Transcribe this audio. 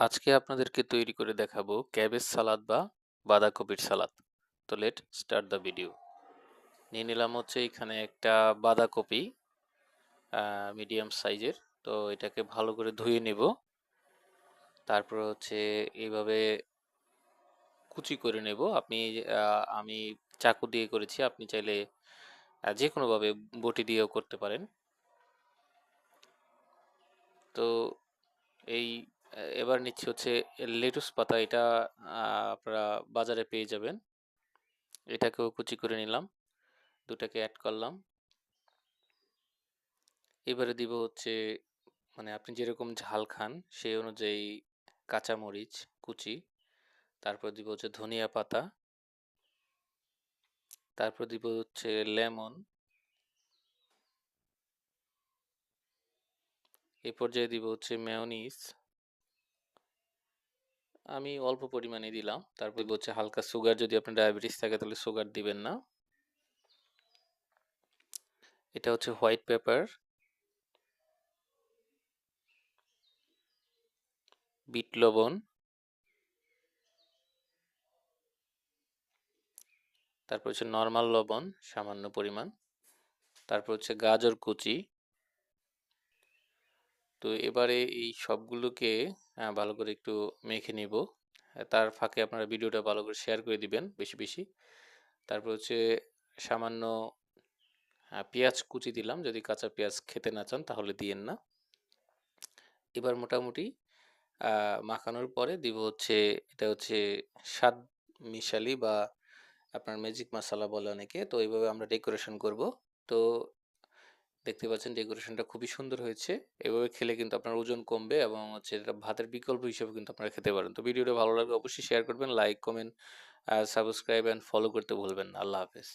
আজকে আপনাদেরকে তৈরি করে দেখাবো ক্যাবেজ সালাদ বা বাঁধাকপির সালাদ। তো লেট স্টার্ট দ্য ভিডিও। নিয়ে নিলাম হচ্ছে এখানে একটা বাঁধাকপি, মিডিয়াম সাইজের। তো এটাকে ভালো করে ধুয়ে নেব। তারপর হচ্ছে এইভাবে কুচি করে নেব। আমি চাকু দিয়ে করেছি, আপনি চাইলে যে কোনোভাবে বটি দিয়েও করতে পারেন। তো এই এবার নিচ্ছি হচ্ছে লেটুস পাতা, এটা আপনারা বাজারে পেয়ে যাবেন। এটাকেও কুচি করে নিলাম, দুটাকে অ্যাড করলাম। এবারে দিব হচ্ছে মানে আপনি যেরকম ঝাল খান সেই অনুযায়ী কাঁচামরিচ কুচি, তারপর দিব হচ্ছে ধনিয়া পাতা, তারপর দিব হচ্ছে লেমন, এই পর্যায়ে দিব হচ্ছে মেয়োনিজ, আমি অল্প পরিমাণে দিলাম। তারপর দিব হচ্ছে হালকা সুগার, যদি আপনার ডায়াবেটিস থাকে তাহলে সুগার দিবেন না। এটা হচ্ছে হোয়াইট পেপার, বিট লবণ, তারপর হচ্ছে নর্মাল লবণ সামান্য পরিমাণ, তারপর হচ্ছে গাজর কুচি। তো এবারে এই সবগুলোকে ভালো করে একটু মেখে নিব। তার ফাঁকে আপনারা ভিডিওটা ভালো করে শেয়ার করে দিবেন বেশি বেশি। তারপর হচ্ছে সামান্য পেঁয়াজ কুচি দিলাম, যদি কাঁচা পেঁয়াজ খেতে না চান তাহলে দিয়েন না। এবার মোটামুটি মাখানোর পরে দিব হচ্ছে, এটা হচ্ছে স্বাদ মিশালি বা আপনার ম্যাজিক মশলা বলে অনেকে, তো এইভাবে আমরা ডেকোরেশন করব। তো দেখতে পাচ্ছেন ডেকোরেশনটা খুবই সুন্দর হয়েছে। এভাবে খেলে কিন্তু আপনার ওজন কমবে এবং হচ্ছে এটা ভাতের বিকল্প হিসেবে কিন্তু আপনারা খেতে পারেন। তো ভিডিওটা ভালো লাগলে অবশ্যই শেয়ার করবেন, like comment subscribe and follow করতে ভুলবেন না। আল্লাহ হাফেজ।